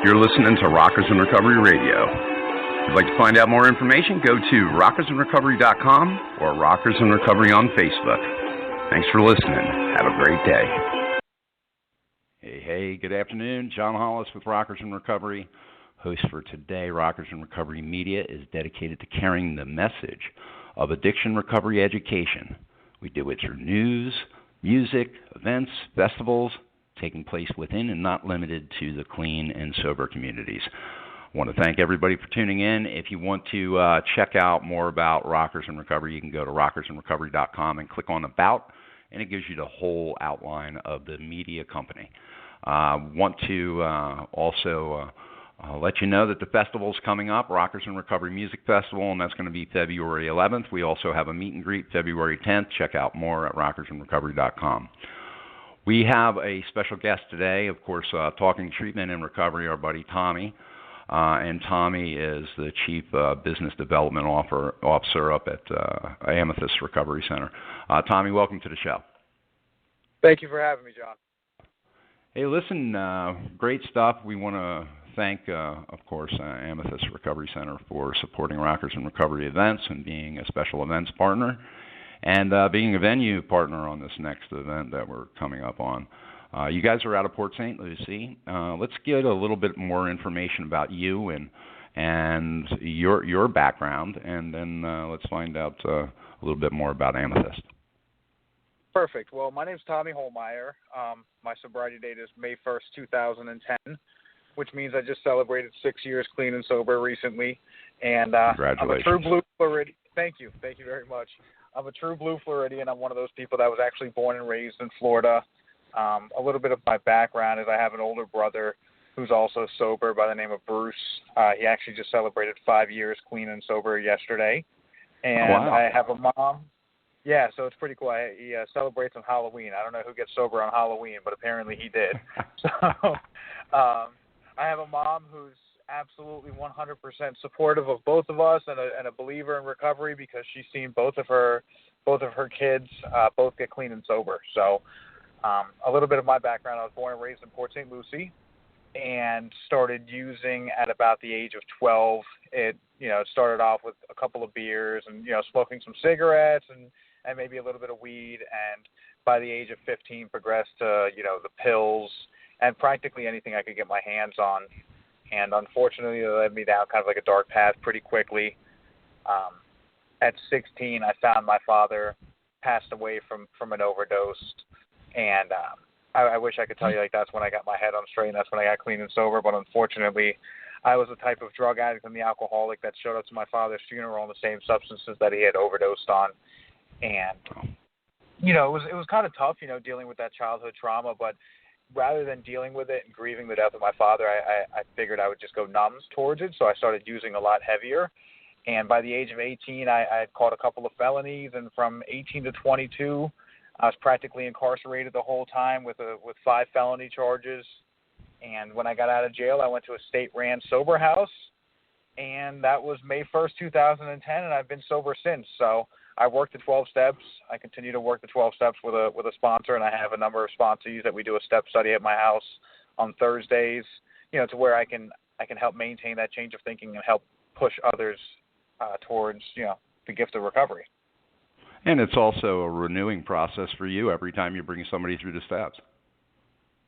You're listening to Rockers in Recovery Radio. If you'd like to find out more information, go to rockersinrecovery.com or Rockers in Recovery on Facebook. Thanks for listening. Have a great day. Hey, good afternoon. John Hollis with Rockers in Recovery. Host for today, Rockers in Recovery Media is dedicated to carrying the message of addiction recovery education. We do it through news, music, events, festivals, taking place within and not limited to the clean and sober communities. I want to thank everybody for tuning in. If you want to check out more about Rockers in Recovery, you can go to rockersinrecovery.com and click on About, and it gives you the whole outline of the media company. Want to also let you know that the festival's coming up, Rockers in Recovery Music Festival, and that's going to be February 11th. We also have a meet and greet February 10th. Check out more at rockersinrecovery.com. We have a special guest today, of course, talking treatment and recovery, our buddy Tommy. And Tommy is the Chief Business Development Officer up at Amethyst Recovery Center. Tommy, welcome to the show. Thank you for having me, John. Hey, listen, great stuff. We want to thank, of course, Amethyst Recovery Center for supporting Rockers in Recovery events and being a special events partner, and being a venue partner on this next event that we're coming up on. You guys are out of Port St. Lucie. Let's get a little bit more information about you and your background, and then let's find out a little bit more about Amethyst. Perfect. Well, my name's Tommy Hollmeyer. My sobriety date is May 1st, 2010, which means I just celebrated 6 years clean and sober recently. And Congratulations. I'm a true blue Floridian. Thank you. Thank you very much. I'm a true blue Floridian. I'm one of those people that was actually born and raised in Florida. A little bit of my background is I have an older brother who's also sober by the name of Bruce. He actually just celebrated 5 years clean and sober yesterday. And wow. I have a mom. Yeah, so it's pretty cool. He celebrates on Halloween. I don't know who gets sober on Halloween, but apparently he did. So I have a mom who's absolutely 100% supportive of both of us and a believer in recovery because she's seen both of her kids both get clean and sober. So a little bit of my background, I was born and raised in Port St. Lucie and started using at about the age of 12. It started off with a couple of beers and, smoking some cigarettes and maybe a little bit of weed. And by the age of 15 progressed to, the pills and practically anything I could get my hands on. And unfortunately, it led me down kind of like a dark path pretty quickly. At 16, I found my father passed away from an overdose. And I wish I could tell you like that's when I got my head on straight and that's when I got clean and sober. But unfortunately, I was the type of drug addict and the alcoholic that showed up to my father's funeral on the same substances that he had overdosed on. And, it was kind of tough, dealing with that childhood trauma. But rather than dealing with it and grieving the death of my father, I figured I would just go numb towards it. So I started using a lot heavier. And by the age of 18, I had caught a couple of felonies. And from 18 to 22, I was practically incarcerated the whole time with 5 felony charges. And when I got out of jail, I went to a state-ran sober house. And that was May 1st, 2010, and I've been sober since. So I worked the 12 steps. I continue to work the 12 steps with a sponsor, and I have a number of sponsees that we do a step study at my house on Thursdays, to where I can help maintain that change of thinking and help push others towards, the gift of recovery. And it's also a renewing process for you every time you bring somebody through the steps.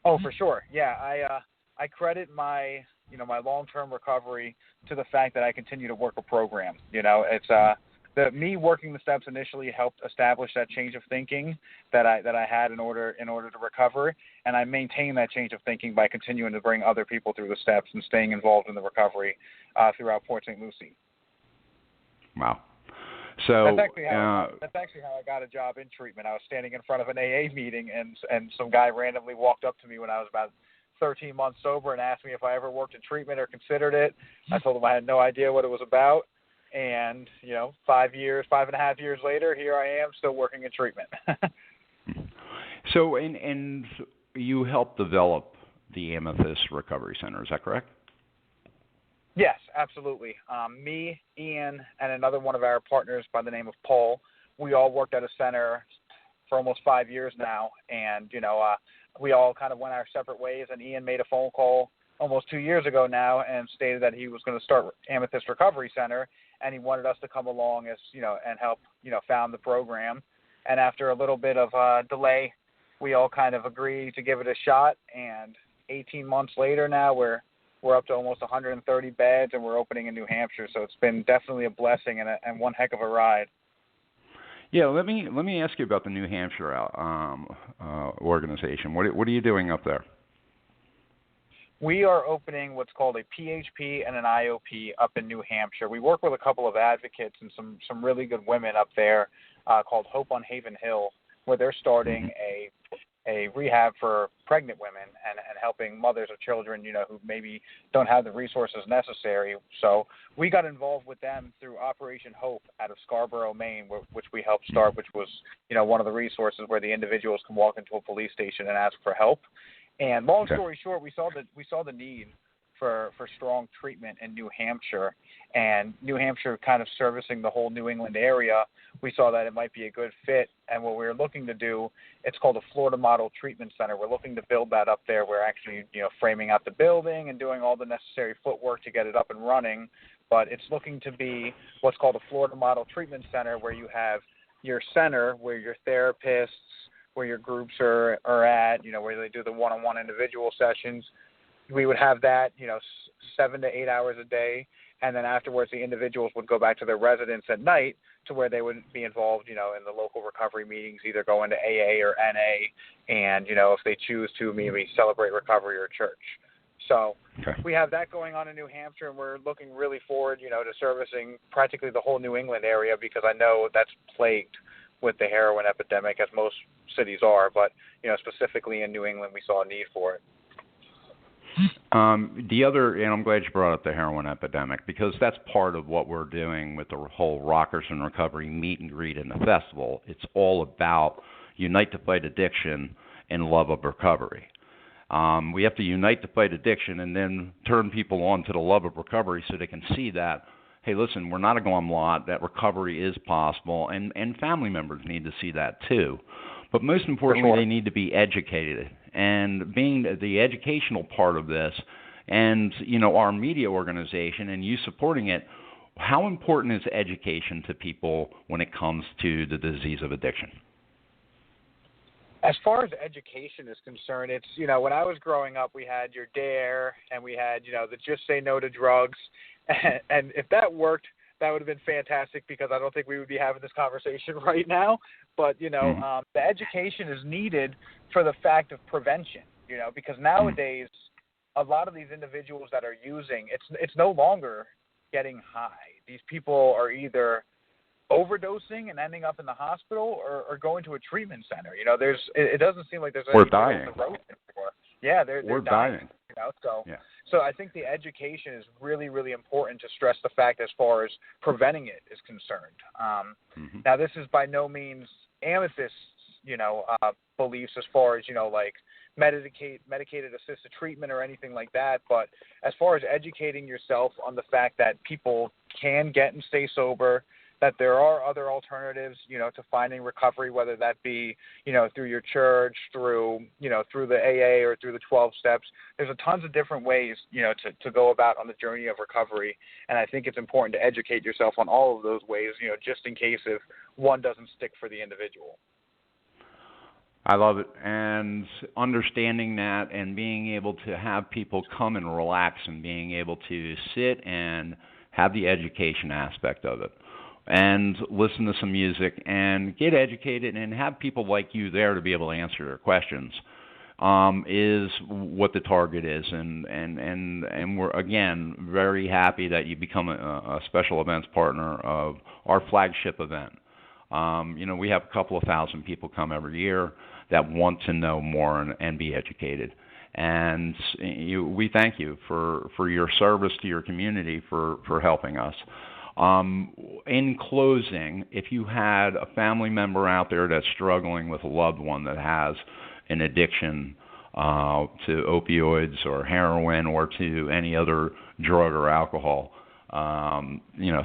Oh, for sure. Yeah, I credit my my long-term recovery to the fact that I continue to work a program. It's me working the steps initially helped establish that change of thinking that I had in order to recover, and I maintain that change of thinking by continuing to bring other people through the steps and staying involved in the recovery throughout Port St. Lucie. Wow. So that's actually how I got a job in treatment. I was standing in front of an AA meeting, and some guy randomly walked up to me when I was about 13 months sober and asked me if I ever worked in treatment or considered it. I told him I had no idea what it was about. And, 5.5 years later, here I am still working in treatment. So, and you helped develop the Amethyst Recovery Center, is that correct? Yes, absolutely. Me, Ian, and another one of our partners by the name of Paul, we all worked at a center for almost 5 years now. And, we all kind of went our separate ways. And Ian made a phone call almost 2 years ago now and stated that he was going to start Amethyst Recovery Center, and he wanted us to come along as, and help, found the program. And after a little bit of delay, we all kind of agreed to give it a shot. And 18 months later now, we're up to almost 130 beds, and we're opening in New Hampshire. So it's been definitely a blessing and one heck of a ride. Yeah, let me ask you about the New Hampshire organization. What are you doing up there? We are opening what's called a PHP and an IOP up in New Hampshire. We work with a couple of advocates and some really good women up there called Hope on Haven Hill, where they're starting a rehab for pregnant women and helping mothers of children, who maybe don't have the resources necessary. So we got involved with them through Operation Hope out of Scarborough, Maine, which we helped start, which was, one of the resources where the individuals can walk into a police station and ask for help. And long story short, we saw the need for strong treatment in New Hampshire, and New Hampshire kind of servicing the whole New England area. We saw that it might be a good fit, and what we're looking to do, it's called a Florida Model Treatment Center. We're looking to build that up there. We're actually, framing out the building and doing all the necessary footwork to get it up and running, but it's looking to be what's called a Florida Model Treatment Center, where you have your center where your therapists, where your groups are at, where they do the one-on-one individual sessions. We would have that, 7 to 8 hours a day, and then afterwards the individuals would go back to their residence at night to where they would be involved, in the local recovery meetings, either going to AA or NA, and, if they choose to, maybe celebrate recovery or church. So we have that going on in New Hampshire, and we're looking really forward, to servicing practically the whole New England area, because I know that's plagued with the heroin epidemic, as most cities are, but, specifically in New England, we saw a need for it. And I'm glad you brought up the heroin epidemic, because that's part of what we're doing with the whole Rockers in Recovery meet and greet and the festival. It's all about unite to fight addiction and love of recovery. We have to unite to fight addiction and then turn people on to the love of recovery so they can see that, hey, listen, we're not a glum lot, that recovery is possible, and family members need to see that too. But most importantly, they need to be educated. And being the educational part of this and, our media organization and you supporting it, how important is education to people when it comes to the disease of addiction? As far as education is concerned, it's, when I was growing up, we had your DARE and we had, the Just Say No to Drugs. And if that worked, that would have been fantastic, because I don't think we would be having this conversation right now. But, the education is needed for the fact of prevention, because nowadays a lot of these individuals that are using, it's no longer getting high. These people are either overdosing and ending up in the hospital or going to a treatment center. It doesn't seem like there's any dying. on the road anymore. Yeah, they're dying. So I think the education is really, really important to stress the fact as far as preventing it is concerned. Now, this is by no means Amethyst's, beliefs as far as, like medicated assisted treatment or anything like that. But as far as educating yourself on the fact that people can get and stay sober, that there are other alternatives, to finding recovery, whether that be, through your church, through the AA or through the 12 steps. There's a tons of different ways, to go about on the journey of recovery. And I think it's important to educate yourself on all of those ways, just in case if one doesn't stick for the individual. I love it. And understanding that and being able to have people come and relax and being able to sit and have the education aspect of it, and listen to some music and get educated and have people like you there to be able to answer their questions, is what the target is. And we're, again, very happy that you become a special events partner of our flagship event. We have a couple of thousand people come every year that want to know more and be educated. And we thank you for your service to your community, for helping us. In closing, if you had a family member out there that's struggling with a loved one that has an addiction to opioids or heroin or to any other drug or alcohol,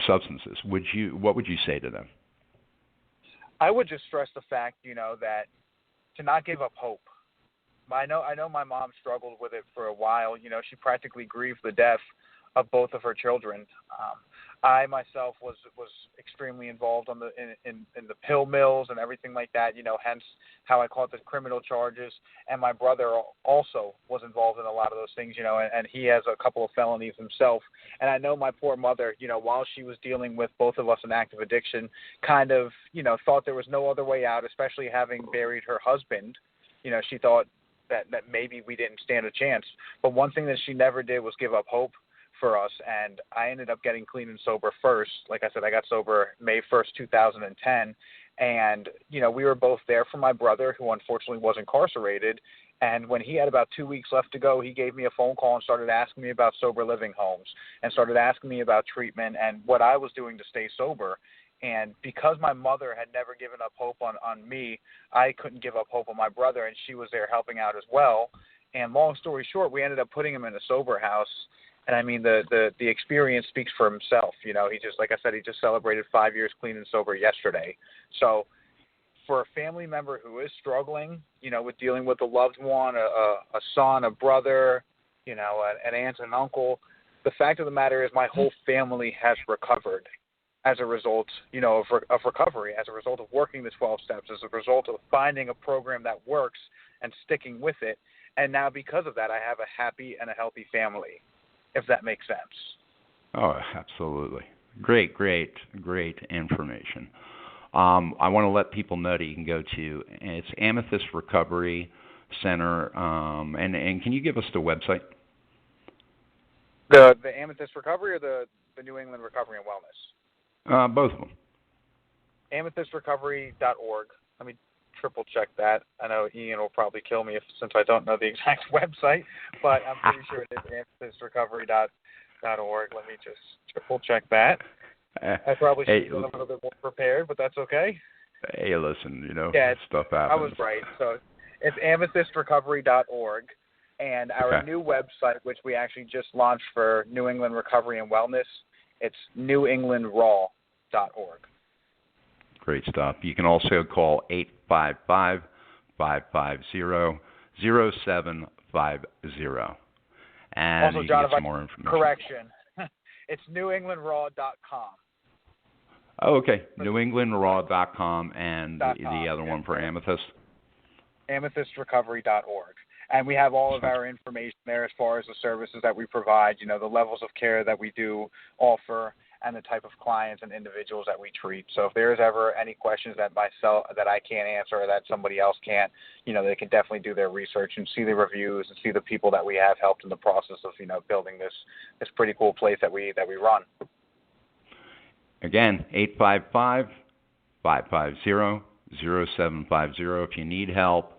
substances, what would you say to them? I would just stress the fact, that to not give up hope. I know my mom struggled with it for a while. She practically grieved the death of both of her children. I myself was extremely involved in the pill mills and everything like that. Hence how I caught the criminal charges. And my brother also was involved in a lot of those things. And he has a couple of felonies himself. And I know my poor mother, while she was dealing with both of us in active addiction, kind of thought there was no other way out, especially having buried her husband. She thought that maybe we didn't stand a chance. But one thing that she never did was give up hope for us, and I ended up getting clean and sober first. Like I said, I got sober May 1st, 2010, and, we were both there for my brother, who unfortunately was incarcerated, and when he had about 2 weeks left to go, he gave me a phone call and started asking me about sober living homes and started asking me about treatment and what I was doing to stay sober. And because my mother had never given up hope on me, I couldn't give up hope on my brother, and she was there helping out as well. And long story short, we ended up putting him in a sober house. And I mean, the experience speaks for himself. He just, like I said, he just celebrated 5 years clean and sober yesterday. So for a family member who is struggling, with dealing with a loved one, a son, a brother, an aunt and uncle, the fact of the matter is my whole family has recovered as a result, of recovery, as a result of working the 12 steps, as a result of finding a program that works and sticking with it. And now because of that, I have a happy and a healthy family, if that makes sense. Oh, absolutely. Great information. I want to let people know that you can go to, it's Amethyst Recovery Center, and can you give us the website? The Amethyst Recovery or the New England Recovery and Wellness? Both of them. AmethystRecovery.org. Let me triple check that. I know Ian will probably kill me since I don't know the exact website, but I'm pretty sure it is AmethystRecovery.org. Let me just triple check that. I probably should have been a little bit more prepared, but that's okay. Hey, listen, stuff happens. I was right. So it's AmethystRecovery.org, and our new website, which we actually just launched for New England Recovery and Wellness, it's NewEnglandRaw.org. Great stuff. You can also call 855-550-0750. And also, you John, can get some more information. Correction. It's NewEnglandRaw.com. Oh, okay. NewEnglandRaw.com and the other one for Amethyst? AmethystRecovery.org. And we have all of our information there as far as the services that we provide, the levels of care that we do offer, and the type of clients and individuals that we treat. So if there's ever any questions that I can't answer or that somebody else can't, they can definitely do their research and see the reviews and see the people that we have helped in the process of, building this pretty cool place that we run. Again, 855-550-0750. If you need help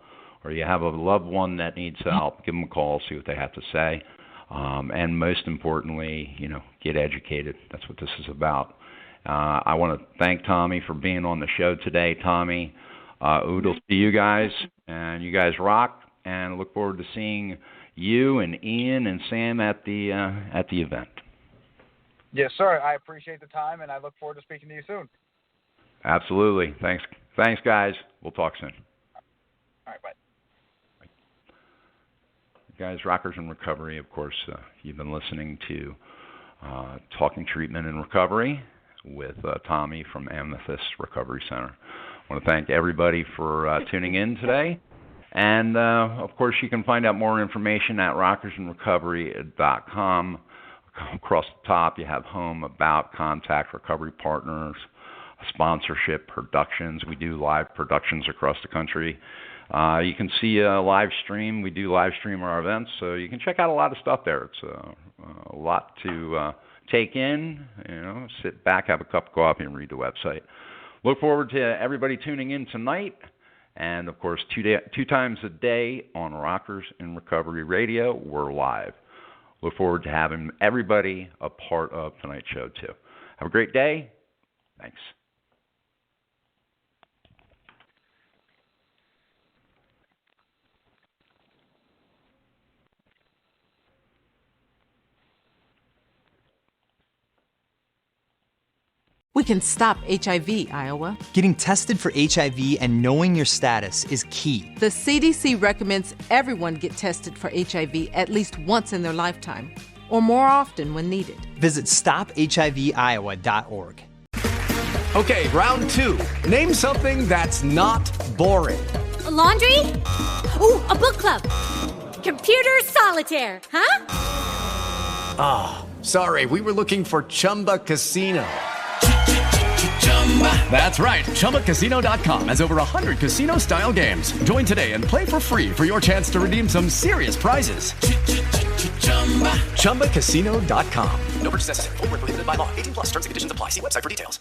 or you have a loved one that needs help, give them a call, see what they have to say. And most importantly, get educated. That's what this is about. I want to thank Tommy for being on the show today. Tommy, oodles to you guys, and you guys rock. And I look forward to seeing you and Ian and Sam at the event. Yes, sir. I appreciate the time, and I look forward to speaking to you soon. Absolutely. Thanks, guys. We'll talk soon. All right, bye. Guys, Rockers in Recovery, of course, you've been listening to Talking Treatment and Recovery with Tommy from Amethyst Recovery Center. I want to thank everybody for tuning in today. And, of course, you can find out more information at rockersandrecovery.com. Across the top, you have home, about, contact, recovery partners, sponsorship, productions. We do live productions across the country. You can see a live stream. We do live stream our events, so you can check out a lot of stuff there. It's a lot to take in. Sit back, have a cup of coffee, and read the website. Look forward to everybody tuning in tonight, and of course, two times a day on Rockers in Recovery Radio. We're live. Look forward to having everybody a part of tonight's show too. Have a great day. Thanks. We can stop HIV, Iowa. Getting tested for HIV and knowing your status is key. The CDC recommends everyone get tested for HIV at least once in their lifetime, or more often when needed. Visit StopHIVIowa.org. Okay, round 2. Name something that's not boring. A laundry? Ooh, a book club. Computer solitaire, huh? Ah, sorry, we were looking for Chumba Casino. That's right, ChumbaCasino.com has over 100 casino-style games. Join today and play for free for your chance to redeem some serious prizes. ChumbaCasino.com. No purchase necessary. Void where prohibited by law. 18+ terms and conditions apply. See website for details.